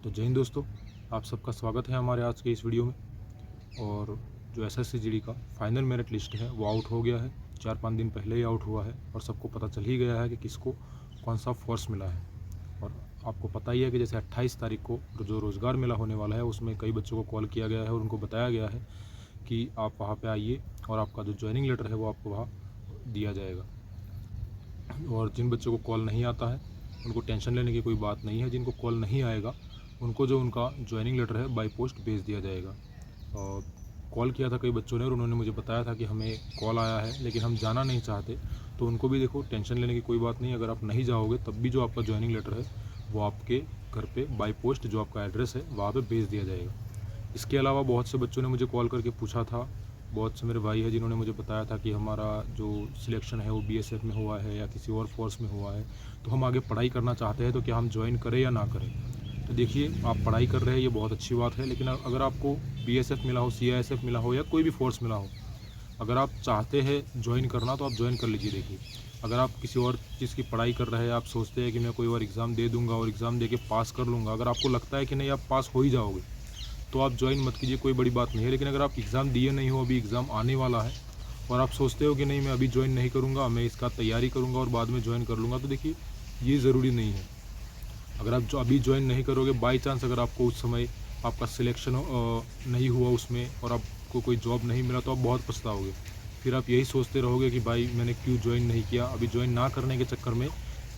तो जय हिंद दोस्तों, आप सबका स्वागत है हमारे आज के इस वीडियो में। और जो एसएससी जीडी का फाइनल मेरिट लिस्ट है वो आउट हो गया है। 4-5 दिन पहले ही आउट हुआ है और सबको पता चल ही गया है कि किसको कौन सा फोर्स मिला है। और आपको पता ही है कि जैसे 28 तारीख को जो रोज़गार मेला होने वाला है उसमें कई बच्चों को कॉल किया गया है और उनको बताया गया है कि आप वहाँ पर आइए और आपका जो ज्वाइनिंग लेटर है वो आपको वहाँ दिया जाएगा। और जिन बच्चों को कॉल नहीं आता है उनको टेंशन लेने की कोई बात नहीं है। जिनको कॉल नहीं आएगा उनको जो उनका ज्वाइनिंग लेटर है बाय पोस्ट भेज दिया जाएगा। और कॉल किया था कई बच्चों ने और उन्होंने मुझे बताया था कि हमें कॉल आया है लेकिन हम जाना नहीं चाहते। तो उनको भी देखो, टेंशन लेने की कोई बात नहीं। अगर आप नहीं जाओगे तब भी जो आपका ज्वाइनिंग लेटर है वो आपके घर पे बाय पोस्ट जो आपका एड्रेस है वहाँ पे भेज दिया जाएगा। इसके अलावा बहुत से बच्चों ने मुझे कॉल करके पूछा था, बहुत से मेरे भाई हैं जिन्होंने मुझे बताया था कि हमारा जो सिलेक्शन है वो बीएसएफ में हुआ है या किसी और फोर्स में हुआ है, तो हम आगे पढ़ाई करना चाहते हैं, तो क्या हम ज्वाइन करें या ना करें। तो देखिए, आप पढ़ाई कर रहे हैं ये बहुत अच्छी बात है, लेकिन अगर आपको बीएसएफ मिला हो, सीआईएसएफ मिला हो या कोई भी फोर्स मिला हो, अगर आप चाहते हैं ज्वाइन करना तो आप ज्वाइन कर लीजिए। देखिए, अगर आप किसी और चीज़ की पढ़ाई कर रहे हैं, आप सोचते हैं कि मैं कोई और एग्ज़ाम दे दूंगा और एग्ज़ाम दे के पास कर लूँगा, अगर आपको लगता है कि नहीं आप पास हो ही जाओगे तो आप ज्वाइन मत कीजिए, कोई बड़ी बात नहीं है। लेकिन अगर आप एग्ज़ाम दिए नहीं हो, अभी एग्ज़ाम आने वाला है और आप सोचते हो कि नहीं मैं अभी ज्वाइन नहीं करूँगा, मैं इसका तैयारी करूँगा और बाद में ज्वाइन कर लूँगा, तो देखिए ये ज़रूरी नहीं है। अगर आप जो अभी ज्वाइन नहीं करोगे, बाई चांस अगर आपको उस समय आपका सिलेक्शन नहीं हुआ उसमें और आपको कोई जॉब नहीं मिला तो आप बहुत पछताओगे। फिर आप यही सोचते रहोगे कि भाई मैंने क्यों ज्वाइन नहीं किया। अभी ज्वाइन ना करने के चक्कर में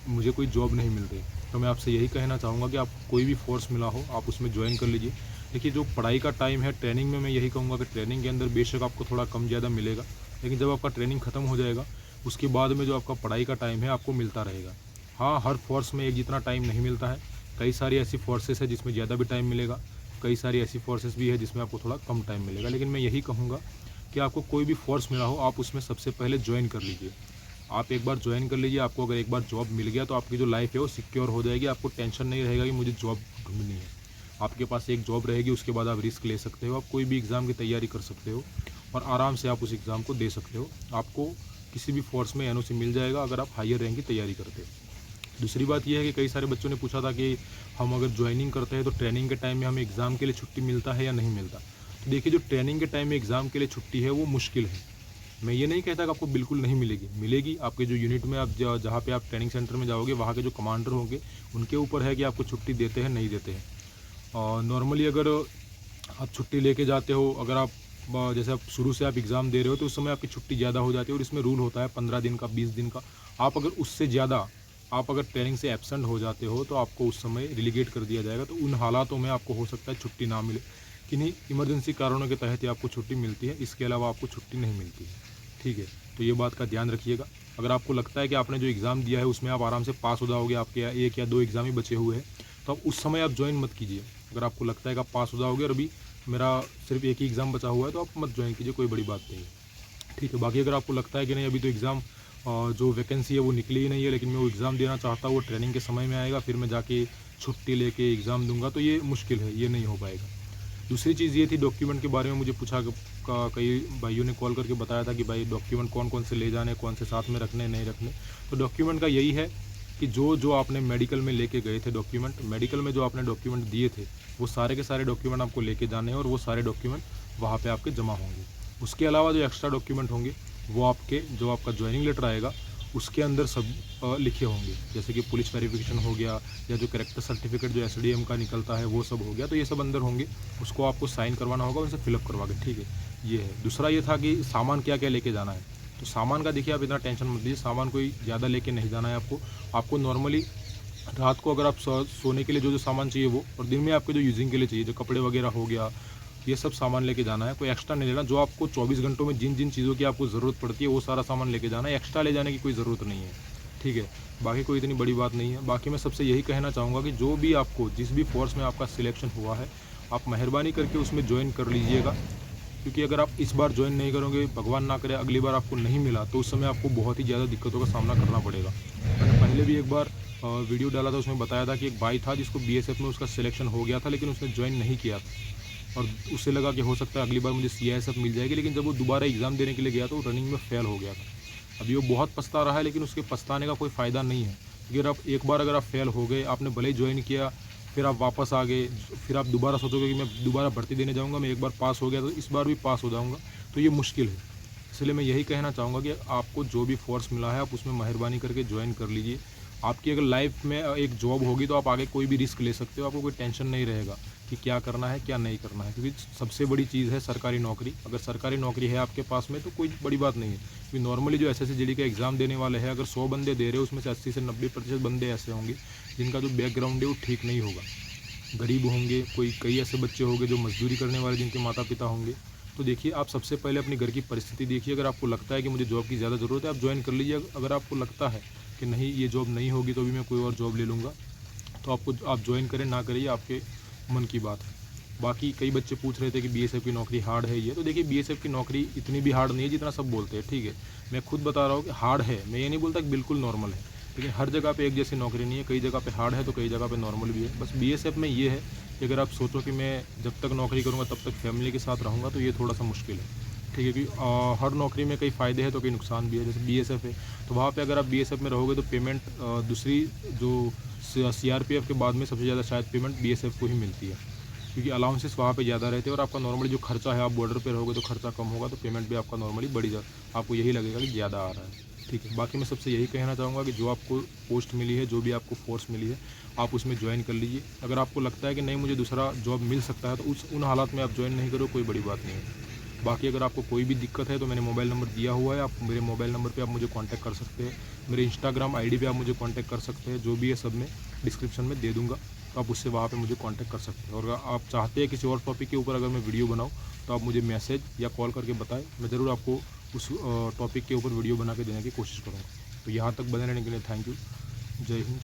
मुझे कोई जॉब नहीं मिल रही। तो मैं आपसे यही कहना चाहूँगा कि आप कोई भी फोर्स मिला हो आप उसमें ज्वाइन कर लीजिए। देखिए, जो पढ़ाई का टाइम है, ट्रेनिंग में मैं यही कहूँगा कि ट्रेनिंग के अंदर बेशक आपको थोड़ा कम ज़्यादा मिलेगा, लेकिन जब आपका ट्रेनिंग ख़त्म हो जाएगा उसके बाद में जो आपका पढ़ाई का टाइम है आपको मिलता रहेगा। हाँ, हर फोर्स में एक जितना टाइम नहीं मिलता है। कई सारी ऐसी फोर्सेस है जिसमें ज़्यादा भी टाइम मिलेगा, कई सारी ऐसी फोर्सेस भी है जिसमें आपको थोड़ा कम टाइम मिलेगा। लेकिन मैं यही कहूँगा कि आपको कोई भी फोर्स मिला हो आप उसमें सबसे पहले ज्वाइन कर लीजिए। आप एक बार ज्वाइन कर लीजिए। आपको अगर एक बार जॉब मिल गया तो आपकी जो लाइफ है वो सिक्योर हो जाएगी। आपको टेंशन नहीं रहेगा कि मुझे जॉब ढूंढनी है। आपके पास एक जॉब रहेगी, उसके बाद आप रिस्क ले सकते हो, आप कोई भी एग्ज़ाम की तैयारी कर सकते हो और आराम से आप उस एग्ज़ाम को दे सकते हो। आपको किसी भी फोर्स में एनओसी मिल जाएगा अगर आप हायर रैंक की तैयारी करते हो। दूसरी बात यह है कि कई सारे बच्चों ने पूछा था कि हम अगर ज्वाइनिंग करते हैं तो ट्रेनिंग के टाइम में हमें एग्ज़ाम के लिए छुट्टी मिलता है या नहीं मिलता। तो देखिए, जो ट्रेनिंग के टाइम में एग्ज़ाम के लिए छुट्टी है वो मुश्किल है। मैं ये नहीं कहता कि आपको बिल्कुल नहीं मिलेगी, मिलेगी। आपके जो यूनिट में आप जहाँ पे आप ट्रेनिंग सेंटर में जाओगे वहाँ के जो कमांडर होंगे उनके ऊपर है कि आपको छुट्टी देते हैं नहीं देते हैं। और नॉर्मली अगर आप छुट्टी लेके जाते हो, अगर आप जैसे आप शुरू से आप एग्ज़ाम दे रहे हो तो उस समय आपकी छुट्टी ज़्यादा हो जाती है और इसमें रूल होता है 15 दिन का, 20 दिन का। आप अगर उससे ज़्यादा आप अगर ट्रेनिंग से एब्सेंट हो जाते हो तो आपको उस समय रिलीगेट कर दिया जाएगा। तो उन हालातों में आपको हो सकता है छुट्टी ना मिले। किन्हीं इमरजेंसी कारणों के तहत ही आपको छुट्टी मिलती है, इसके अलावा आपको छुट्टी नहीं मिलती है। ठीक है, तो ये बात का ध्यान रखिएगा। अगर आपको लगता है कि आपने जो एग्ज़ाम दिया है उसमें आप आराम से पास हो जाओगे, आपके एक या दो एग्ज़ाम ही बचे हुए हैं, तो आप उस समय आप ज्वाइन मत कीजिए। अगर आपको लगता है कि आप पास हो जाओगे और अभी मेरा सिर्फ एक ही एग्ज़ाम बचा हुआ है तो आप मत ज्वाइन कीजिए, कोई बड़ी बात नहीं है। ठीक है, बाकी अगर आपको लगता है कि नहीं अभी तो एग्ज़ाम जो वैकेंसी है वो निकली ही नहीं है, लेकिन मैं वो एग्ज़ाम देना चाहता हूँ, वो ट्रेनिंग के समय में आएगा, फिर मैं जाके छुट्टी लेके एग्ज़ाम दूंगा, तो ये मुश्किल है, ये नहीं हो पाएगा। दूसरी चीज़ ये थी, डॉक्यूमेंट के बारे में मुझे पूछा कई भाइयों ने कॉल करके बताया था कि भाई डॉक्यूमेंट कौन कौन से ले जाने, कौन से साथ में रखने नहीं रखने। तो डॉक्यूमेंट का यही है कि जो जो आपने मेडिकल में लेके गए थे डॉक्यूमेंट, मेडिकल में जो आपने डॉक्यूमेंट दिए थे वो सारे के सारे डॉक्यूमेंट आपको लेके जाने हैं और वो सारे डॉक्यूमेंट वहाँ पे आपके जमा होंगे। उसके अलावा जो एक्स्ट्रा डॉक्यूमेंट होंगे वो आपके जो आपका ज्वाइनिंग लेटर आएगा उसके अंदर सब लिखे होंगे, जैसे कि पुलिस वेरिफिकेशन हो गया या जो कैरेक्टर सर्टिफिकेट जो एसडीएम का निकलता है वो सब हो गया। तो ये सब अंदर होंगे, उसको आपको साइन करवाना होगा, उनसे फिलअप करवा के। ठीक है, ये है। दूसरा ये था कि सामान क्या क्या लेके जाना है। तो सामान का देखिए, आप इतना टेंशन मत लीजिए, सामान कोई ज़्यादा लेके नहीं जाना है आपको नॉर्मली रात को अगर आप सोने के लिए जो सामान चाहिए वो, और दिन में आपको जो यूजिंग के लिए चाहिए, जो कपड़े वगैरह हो गया, ये सब सामान लेके जाना है। कोई एक्स्ट्रा नहीं लेना। जो आपको 24 घंटों में जिन जिन चीज़ों की आपको ज़रूरत पड़ती है वो सारा सामान लेके जाना है, एक्स्ट्रा ले जाने की कोई ज़रूरत नहीं है। ठीक है, बाकी कोई इतनी बड़ी बात नहीं है। बाकी मैं सबसे यही कहना चाहूँगा कि जो भी आपको जिस भी फोर्स में आपका सिलेक्शन हुआ है, आप मेहरबानी करके उसमें ज्वाइन कर लीजिएगा, क्योंकि अगर आप इस बार ज्वाइन नहीं करोगे, भगवान ना करे अगली बार आपको नहीं मिला, तो उस समय आपको बहुत ही ज़्यादा दिक्कतों का सामना करना पड़ेगा। मैंने पहले भी एक बार वीडियो डाला था, उसमें बताया था कि एक भाई था जिसको बीएसएफ में उसका सिलेक्शन हो गया था लेकिन उसने ज्वाइन नहीं किया था और उसे लगा कि हो सकता है अगली बार मुझे सीआईएसएफ मिल जाएगी, लेकिन जब वो दोबारा एग्ज़ाम देने के लिए गया तो वो रनिंग में फेल हो गया था। अभी वो बहुत पछता रहा है, लेकिन उसके पछताने का कोई फ़ायदा नहीं है, क्योंकि अगर आप एक बार अगर आप फेल हो गए, आपने भले ही ज्वाइन किया फिर आप वापस आ गए, फिर आप दोबारा सोचोगे कि मैं दोबारा भर्ती देने जाऊँगा, मैं एक बार पास हो गया तो इस बार भी पास हो जाऊँगा, तो ये मुश्किल है। इसलिए मैं यही कहना चाहूँगा कि आपको जो भी फ़ोर्स मिला है आप उसमें मेहरबानी करके ज्वाइन कर लीजिए। आपकी अगर लाइफ़ में एक जॉब होगी तो आप आगे कोई भी रिस्क ले सकते हो, आपको कोई टेंशन नहीं रहेगा कि क्या करना है, क्या नहीं करना है। क्योंकि सबसे बड़ी चीज़ है सरकारी नौकरी। अगर सरकारी नौकरी है आपके पास में तो कोई बड़ी बात नहीं है। क्योंकि नॉर्मली जो एसएससी जीडी का एग्ज़ाम देने वाले हैं, अगर 100 बंदे दे रहे हो उसमें से 80 से 90% बंदे ऐसे होंगे जिनका जो बैकग्राउंड है वो ठीक नहीं होगा। गरीब होंगे, कई ऐसे बच्चे होंगे जो मज़दूरी करने वाले जिनके माता-पिता होंगे। तो देखिए, आप सबसे पहले अपने घर की परिस्थिति देखिए। अगर आपको लगता है कि मुझे जॉब की ज़्यादा ज़रूरत है, आप जॉइन कर लीजिए। अगर आपको लगता है कि नहीं ये जॉब नहीं होगी तो भी मैं कोई और जॉब ले लूँगा, तो आप जॉइन करें, ना करें, ये आपके मन की बात है। बाकी कई बच्चे पूछ रहे थे कि बीएसएफ की नौकरी हार्ड है ये, तो देखिए बीएसएफ की नौकरी इतनी भी हार्ड नहीं है जितना सब बोलते हैं, ठीक है। मैं खुद बता रहा हूँ कि हार्ड है, मैं ये नहीं बोलता कि बिल्कुल नॉर्मल है, लेकिन हर जगह पे एक जैसी नौकरी नहीं है। कई जगह पे हार्ड है तो कई जगह पे नॉर्मल भी है। बस बीएसएफ में ये है कि अगर आप सोचो कि मैं जब तक नौकरी करूँगा तब तक फैमिली के साथ रहूँगा, तो ये थोड़ा सा मुश्किल है, ठीक है। क्योंकि हर नौकरी में कई फ़ायदे हैं तो कई नुकसान भी है। जैसे बीएसएफ है तो वहाँ पे अगर आप बीएसएफ में रहोगे तो पेमेंट दूसरी जो सीआरपीएफ के बाद में सबसे ज़्यादा शायद पेमेंट बीएसएफ को ही मिलती है, क्योंकि अलाउंसेस वहाँ पे ज़्यादा रहते हैं। और आपका नॉर्मली जो खर्चा है, आप बॉर्डर पे रहोगे तो खर्चा कम होगा, तो पेमेंट भी आपका नॉर्मली आपको यही लगेगा कि ज़्यादा आ रहा है, ठीक है। बाकी मैं सबसे यही कहना चाहूँगा कि जो आपको पोस्ट मिली है, जो भी आपको फोर्स मिली है, आप उसमें ज्वाइन कर लीजिए। अगर आपको लगता है कि नहीं मुझे दूसरा जॉब मिल सकता है तो उन हालात में आप ज्वाइन नहीं करो, कोई बड़ी बात नहीं है। बाकी अगर आपको कोई भी दिक्कत है तो मैंने मोबाइल नंबर दिया हुआ है, आप मेरे मोबाइल नंबर पे आप मुझे कांटेक्ट कर सकते हैं। मेरे इंस्टाग्राम आईडी पे आप मुझे कांटेक्ट कर सकते हैं, जो भी है सब मैं डिस्क्रिप्शन में दे दूँगा, तो आप उससे वहाँ पे मुझे कांटेक्ट कर सकते हैं। और अगर आप चाहते हैं किसी और टॉपिक के ऊपर अगर मैं वीडियो बनाऊँ तो आप मुझे मैसेज या कॉल करके बताएं, मैं ज़रूर आपको उस टॉपिक के ऊपर वीडियो बना के देने की कोशिश करूँगा। तो यहाँ तक बने रहने के लिए थैंक यू। जय हिंद,